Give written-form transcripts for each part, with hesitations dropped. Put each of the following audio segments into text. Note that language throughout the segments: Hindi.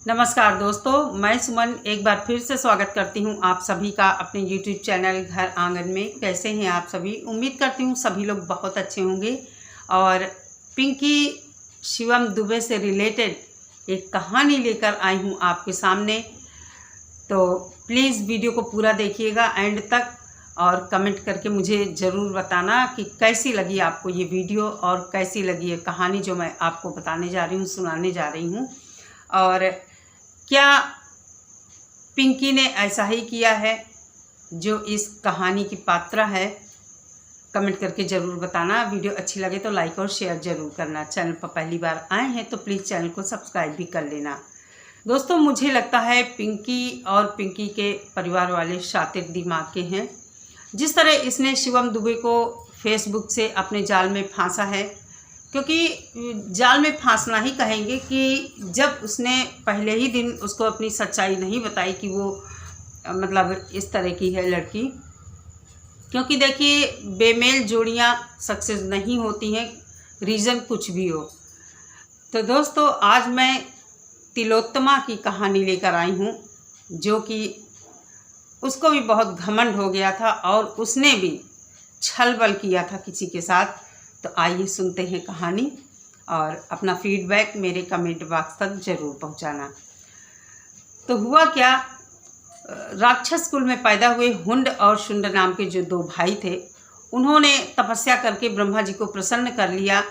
नमस्कार दोस्तों, मैं सुमन एक बार फिर से स्वागत करती हूं आप सभी का अपने YouTube चैनल घर आंगन में। कैसे हैं आप सभी? उम्मीद करती हूं सभी लोग बहुत अच्छे होंगे। और पिंकी शिवम दुबे से रिलेटेड एक कहानी लेकर आई हूं आपके सामने। तो प्लीज़ वीडियो को पूरा देखिएगा एंड तक और कमेंट करके मुझे ज़रूर बताना कि कैसी लगी आपको ये वीडियो और कैसी लगी ये कहानी जो मैं आपको बताने जा रही हूँ, सुनाने जा रही हूँ। और क्या पिंकी ने ऐसा ही किया है जो इस कहानी की पात्रा है? कमेंट करके ज़रूर बताना। वीडियो अच्छी लगे तो लाइक और शेयर ज़रूर करना। चैनल पर पहली बार आए हैं तो प्लीज़ चैनल को सब्सक्राइब भी कर लेना। दोस्तों, मुझे लगता है पिंकी और पिंकी के परिवार वाले शातिर दिमाग के हैं। जिस तरह इसने शिवम दुबे को फेसबुक से अपने जाल में फांसा है, क्योंकि जाल में फांसना ही कहेंगे कि जब उसने पहले ही दिन उसको अपनी सच्चाई नहीं बताई कि वो मतलब इस तरह की है लड़की। क्योंकि देखिए, बेमेल जोड़ियां सक्सेस नहीं होती हैं, रीज़न कुछ भी हो। तो दोस्तों, आज मैं तिलोत्तमा की कहानी लेकर आई हूँ, जो कि उसको भी बहुत घमंड हो गया था और उसने भी छल बल किया था किसी के साथ। तो आइए सुनते हैं कहानी और अपना फीडबैक मेरे कमेंट बॉक्स तक ज़रूर पहुंचाना। तो हुआ क्या, राक्षस कुल में पैदा हुए हुंड और शुंड नाम के जो दो भाई थे, उन्होंने तपस्या करके ब्रह्मा जी को प्रसन्न कर लिया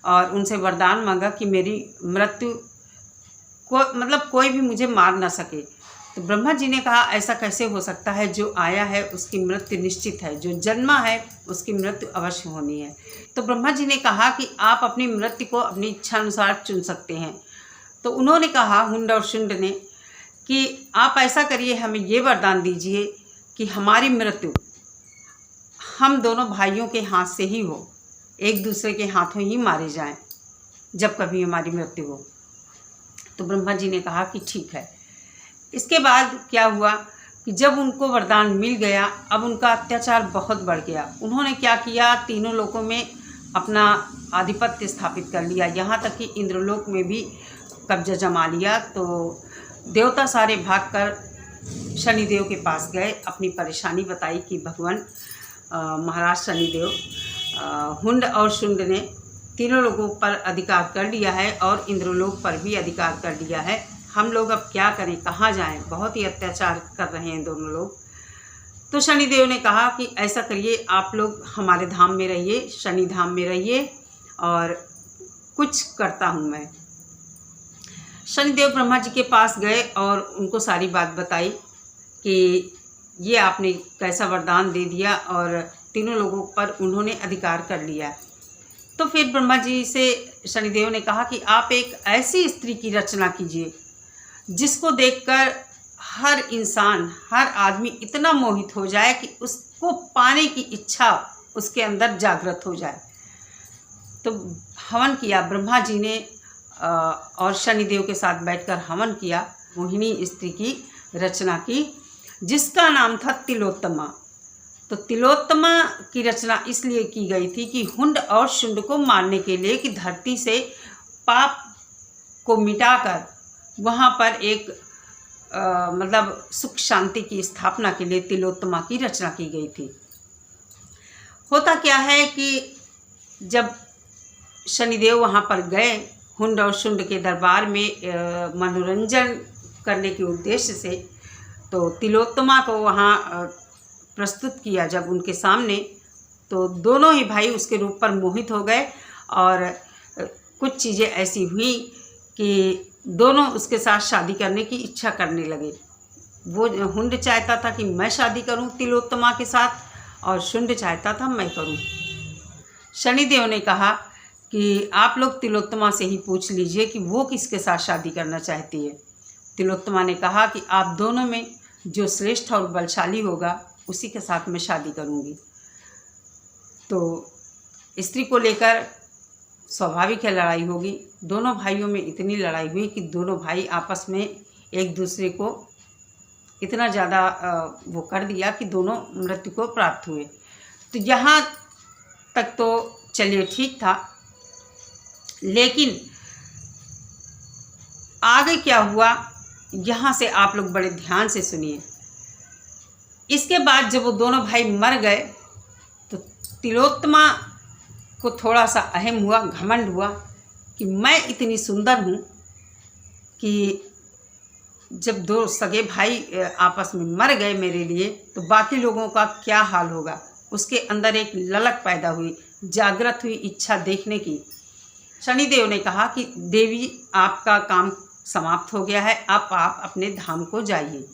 और उनसे वरदान मांगा कि मेरी मृत्यु कोई भी मुझे मार ना सके। तो ब्रह्मा जी ने कहा, ऐसा कैसे हो सकता है? जो आया है उसकी मृत्यु निश्चित है, जो जन्मा है उसकी मृत्यु अवश्य होनी है। तो ब्रह्मा जी ने कहा कि आप अपनी मृत्यु को अपनी इच्छा अनुसार चुन सकते हैं। तो उन्होंने कहा, हुंड और शुंड ने, कि आप ऐसा करिए, हमें ये वरदान दीजिए कि हमारी मृत्यु हम दोनों भाइयों के हाथ से ही हो, एक दूसरे के हाथों ही मारे जाएं जब कभी हमारी मृत्यु हो। तो ब्रह्मा जी ने कहा कि ठीक है। इसके बाद क्या हुआ कि जब उनको वरदान मिल गया, अब उनका अत्याचार बहुत बढ़ गया। उन्होंने क्या किया, तीनों लोकों में अपना आधिपत्य स्थापित कर लिया, यहाँ तक कि इंद्रलोक में भी कब्जा जमा लिया। तो देवता सारे भागकर शनिदेव के पास गए, अपनी परेशानी बताई कि भगवान महाराज शनिदेव, हुंड और शुंड ने तीनों लोगों पर अधिकार कर लिया है और इंद्रलोक पर भी अधिकार कर लिया है। हम लोग अब क्या करें, कहाँ जाएं? बहुत ही अत्याचार कर रहे हैं दोनों लोग। तो शनिदेव ने कहा कि ऐसा करिए, आप लोग हमारे धाम में रहिए, शनि धाम में रहिए और कुछ करता हूँ मैं। शनिदेव ब्रह्मा जी के पास गए और उनको सारी बात बताई कि ये आपने कैसा वरदान दे दिया और तीनों लोगों पर उन्होंने अधिकार कर लिया। तो फिर ब्रह्मा जी से शनिदेव ने कहा कि आप एक ऐसी स्त्री की रचना कीजिए जिसको देखकर हर इंसान, हर आदमी इतना मोहित हो जाए कि उसको पाने की इच्छा उसके अंदर जागृत हो जाए। तो हवन किया ब्रह्मा जी ने और शनिदेव के साथ बैठकर हवन किया। मोहिनी स्त्री की रचना की जिसका नाम था तिलोत्तमा। तो तिलोत्तमा की रचना इसलिए की गई थी कि हुंड और शुंड को मारने के लिए, कि धरती से पाप को मिटाकर वहाँ पर एक मतलब सुख शांति की स्थापना के लिए तिलोत्तमा की रचना की गई थी। होता क्या है कि जब शनिदेव वहाँ पर गए हुंड और शुंड के दरबार में मनोरंजन करने के उद्देश्य से, तो तिलोत्तमा को वहाँ प्रस्तुत किया जब उनके सामने, तो दोनों ही भाई उसके रूप पर मोहित हो गए और कुछ चीज़ें ऐसी हुई कि दोनों उसके साथ शादी करने की इच्छा करने लगे। वो हुंड चाहता था कि मैं शादी करूं तिलोत्तमा के साथ और शुंड चाहता था मैं करूं। शनिदेव ने कहा कि आप लोग तिलोत्तमा से ही पूछ लीजिए कि वो किसके साथ शादी करना चाहती है। तिलोत्तमा ने कहा कि आप दोनों में जो श्रेष्ठ और बलशाली होगा उसी के साथ मैं शादी करूंगी। तो स्त्री को लेकर स्वाभाविक है लड़ाई होगी। दोनों भाइयों में इतनी लड़ाई हुई कि दोनों भाई आपस में एक दूसरे को इतना ज़्यादा वो कर दिया कि दोनों मृत्यु को प्राप्त हुए। तो यहाँ तक तो चलिए ठीक था, लेकिन आगे क्या हुआ यहाँ से आप लोग बड़े ध्यान से सुनिए। इसके बाद जब वो दोनों भाई मर गए तो तिलोत्तमा को थोड़ा सा अहम हुआ, घमंड हुआ कि मैं इतनी सुंदर हूँ कि जब दो सगे भाई आपस में मर गए मेरे लिए तो बाकी लोगों का क्या हाल होगा। उसके अंदर एक ललक पैदा हुई, जागृत हुई इच्छा देखने की। शनिदेव ने कहा कि देवी आपका काम समाप्त हो गया है, अब आप अपने धाम को जाइए।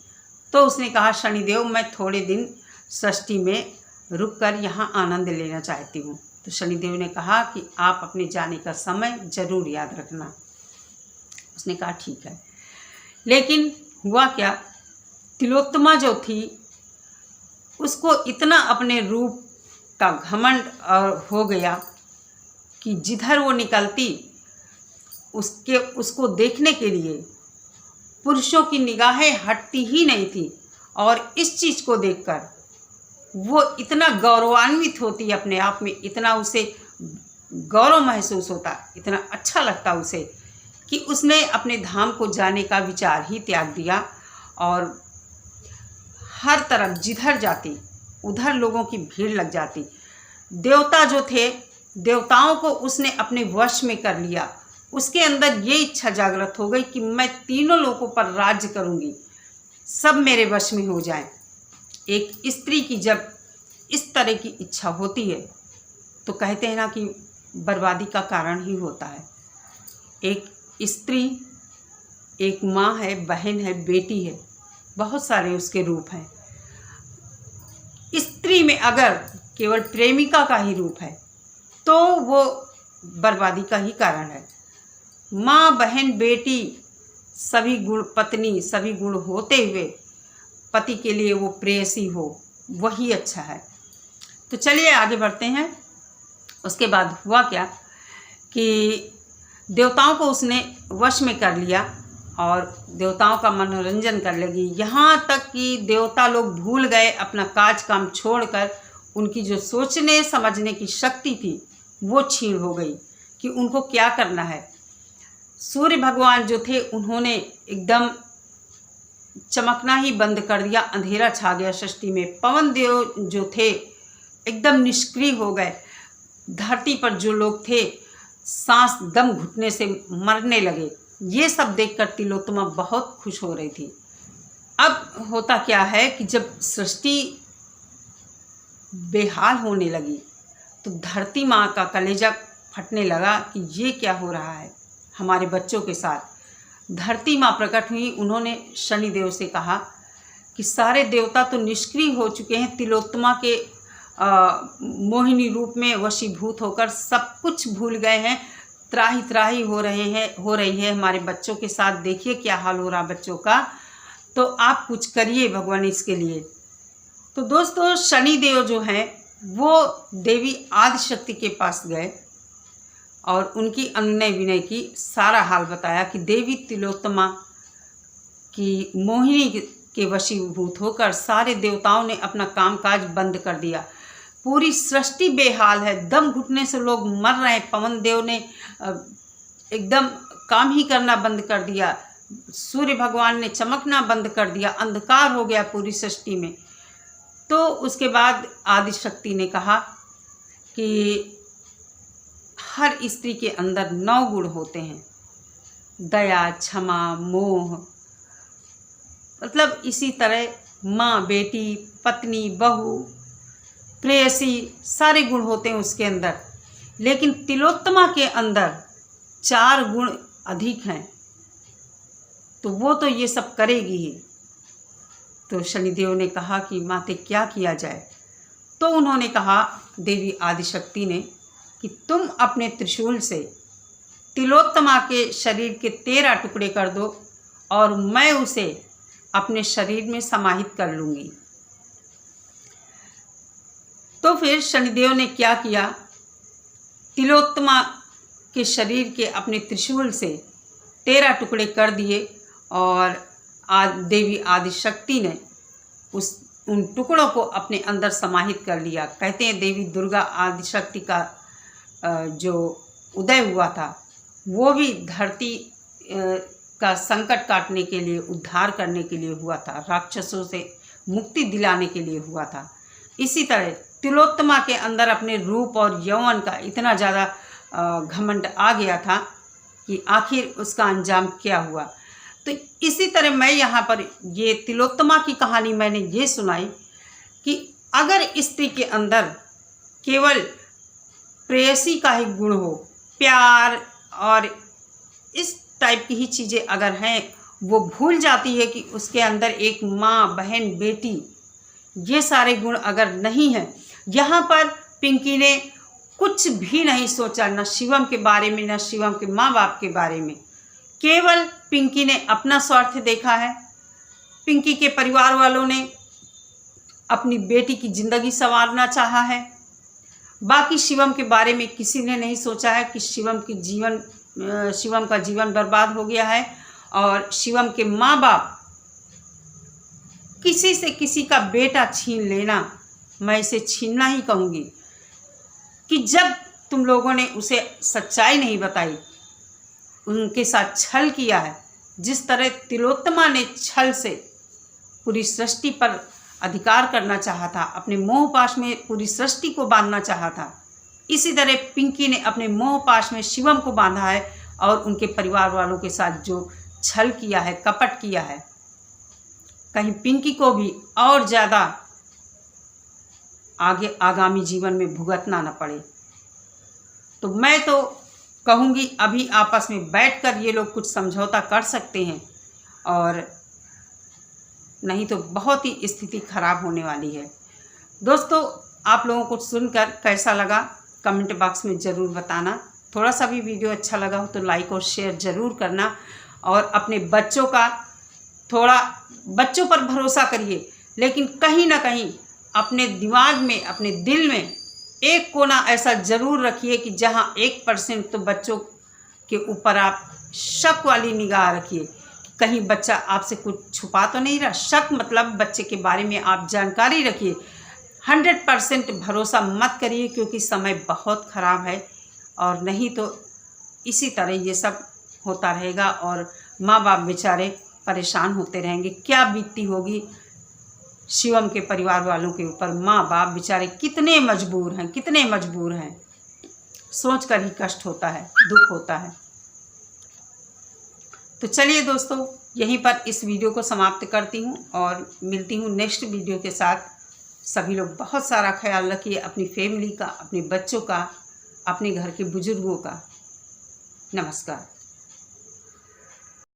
तो उसने कहा शनिदेव मैं थोड़े दिन षष्ठी में रुककर यहाँ आनंद लेना चाहती हूँ। तो शनिदेव ने कहा कि आप अपने जाने का समय जरूर याद रखना। उसने कहा ठीक है। लेकिन हुआ क्या, तिलोत्तमा जो थी उसको इतना अपने रूप का घमंड हो गया कि जिधर वो निकलती उसको देखने के लिए पुरुषों की निगाहें हटती ही नहीं थी। और इस चीज़ को देखकर वो इतना गौरवान्वित होती अपने आप में, इतना उसे गौरव महसूस होता, इतना अच्छा लगता उसे कि उसने अपने धाम को जाने का विचार ही त्याग दिया। और हर तरफ जिधर जाती उधर लोगों की भीड़ लग जाती। देवता जो थे, देवताओं को उसने अपने वश में कर लिया। उसके अंदर ये इच्छा जागृत हो गई कि मैं तीनों लोगों पर राज्य करूंगी, सब मेरे वश में हो जाएं। एक स्त्री की जब इस तरह की इच्छा होती है तो कहते हैं ना कि बर्बादी का कारण ही होता है। एक स्त्री एक माँ है, बहन है, बेटी है, बहुत सारे उसके रूप हैं। स्त्री में अगर केवल प्रेमिका का ही रूप है तो वो बर्बादी का ही कारण है। माँ, बहन, बेटी सभी गुण, पत्नी सभी गुण होते हुए पति के लिए वो प्रेयसी हो, वही अच्छा है। तो चलिए आगे बढ़ते हैं। उसके बाद हुआ क्या कि देवताओं को उसने वश में कर लिया और देवताओं का मनोरंजन कर लगी। यहाँ तक कि देवता लोग भूल गए अपना काज काम छोड़कर, उनकी जो सोचने समझने की शक्ति थी वो छीन हो गई कि उनको क्या करना है। सूर्य भगवान जो थे उन्होंने एकदम चमकना ही बंद कर दिया, अंधेरा छा गया षष्ठी में। पवन देव जो थे एकदम निष्क्रिय हो गए। धरती पर जो लोग थे सांस दम घुटने से मरने लगे। ये सब देखकर तिलोत्तमा बहुत खुश हो रही थी। अब होता क्या है कि जब सृष्टि बेहाल होने लगी तो धरती माँ का कलेजा फटने लगा कि ये क्या हो रहा है हमारे बच्चों के साथ। धरती माँ प्रकट हुई। उन्होंने शनिदेव से कहा कि सारे देवता तो निष्क्रिय हो चुके हैं, तिलोत्तमा के मोहिनी रूप में वशीभूत होकर सब कुछ भूल गए हैं, त्राही त्राही हो रही है हमारे बच्चों के साथ। देखिए क्या हाल हो रहा बच्चों का, तो आप कुछ करिए भगवान इसके लिए। तो दोस्तों शनिदेव जो हैं वो देवी आदिशक्ति के पास गए और उनकी अनुनय विनय की, सारा हाल बताया कि देवी तिलोत्तमा की मोहिनी के वशीभूत होकर सारे देवताओं ने अपना कामकाज बंद कर दिया। पूरी सृष्टि बेहाल है, दम घुटने से लोग मर रहे हैं। पवन देव ने एकदम काम ही करना बंद कर दिया। सूर्य भगवान ने चमकना बंद कर दिया, अंधकार हो गया पूरी सृष्टि में। तो उसके बाद आदिशक्ति ने कहा कि हर स्त्री के अंदर 9 गुण होते हैं, दया, क्षमा, मोह, मतलब इसी तरह माँ, बेटी, पत्नी, बहू, प्रेयसी, सारे गुण होते हैं उसके अंदर। लेकिन तिलोत्तमा के अंदर 4 गुण अधिक हैं, तो वो तो ये सब करेगी ही। तो शनिदेव ने कहा कि माते क्या किया जाए। तो उन्होंने कहा देवी आदिशक्ति ने कि तुम अपने त्रिशूल से तिलोत्तमा के शरीर के 13 टुकड़े कर दो और मैं उसे अपने शरीर में समाहित कर लूँगी। तो फिर शनिदेव ने क्या किया, तिलोत्तमा के शरीर के अपने त्रिशूल से 13 टुकड़े कर दिए और देवी आदिशक्ति ने उन टुकड़ों को अपने अंदर समाहित कर लिया। कहते हैं देवी दुर्गा आदिशक्ति का जो उदय हुआ था वो भी धरती का संकट काटने के लिए, उद्धार करने के लिए हुआ था, राक्षसों से मुक्ति दिलाने के लिए हुआ था। इसी तरह तिलोत्तमा के अंदर अपने रूप और यौवन का इतना ज़्यादा घमंड आ गया था कि आखिर उसका अंजाम क्या हुआ। तो इसी तरह मैं यहाँ पर ये तिलोत्तमा की कहानी मैंने ये सुनाई कि अगर स्त्री के अंदर केवल प्रेयसी का ही गुण हो, प्यार और इस टाइप की ही चीज़ें अगर हैं, वो भूल जाती है कि उसके अंदर एक माँ, बहन, बेटी, ये सारे गुण अगर नहीं हैं। यहाँ पर पिंकी ने कुछ भी नहीं सोचा, न शिवम के बारे में, न शिवम के माँ बाप के बारे में। केवल पिंकी ने अपना स्वार्थ देखा है। पिंकी के परिवार वालों ने अपनी बेटी की ज़िंदगी संवारना चाहा है। बाकी शिवम के बारे में किसी ने नहीं सोचा है कि शिवम का जीवन बर्बाद हो गया है। और शिवम के माँ बाप, किसी से किसी का बेटा छीन लेना, मैं इसे छीनना ही कहूँगी कि जब तुम लोगों ने उसे सच्चाई नहीं बताई, उनके साथ छल किया है, जिस तरह तिलोत्तमा ने छल से पूरी सृष्टि पर अधिकार करना चाहा था, अपने मोह पाश में पूरी सृष्टि को बांधना चाहा था, इसी तरह पिंकी ने अपने मोह पाश में शिवम को बांधा है और उनके परिवार वालों के साथ जो छल किया है, कपट किया है, कहीं पिंकी को भी और ज़्यादा आगामी जीवन में भुगतना न पड़े। तो मैं तो कहूँगी अभी आपस में बैठकर ये लोग कुछ समझौता कर सकते हैं, और नहीं तो बहुत ही स्थिति खराब होने वाली है। दोस्तों, आप लोगों को सुनकर कैसा लगा कमेंट बॉक्स में ज़रूर बताना। थोड़ा सा भी वीडियो अच्छा लगा हो तो लाइक और शेयर ज़रूर करना, और अपने बच्चों पर भरोसा करिए, लेकिन कहीं ना कहीं अपने दिमाग में, अपने दिल में एक कोना ऐसा ज़रूर रखिए कि जहां 1% तो बच्चों के ऊपर आप शक वाली निगाह रखिए। कहीं बच्चा आपसे कुछ छुपा तो नहीं रहा। शक मतलब बच्चे के बारे में आप जानकारी रखिए। 100% भरोसा मत करिए, क्योंकि समय बहुत ख़राब है, और नहीं तो इसी तरह ये सब होता रहेगा और माँ बाप बेचारे परेशान होते रहेंगे। क्या बीतती होगी शिवम के परिवार वालों के ऊपर। माँ बाप बेचारे कितने मजबूर हैं, सोच कर ही कष्ट होता है, दुख होता है। तो चलिए दोस्तों, यहीं पर इस वीडियो को समाप्त करती हूँ और मिलती हूँ नेक्स्ट वीडियो के साथ। सभी लोग बहुत सारा ख्याल रखिए, अपनी फैमिली का, अपने बच्चों का, अपने घर के बुजुर्गों का। नमस्कार।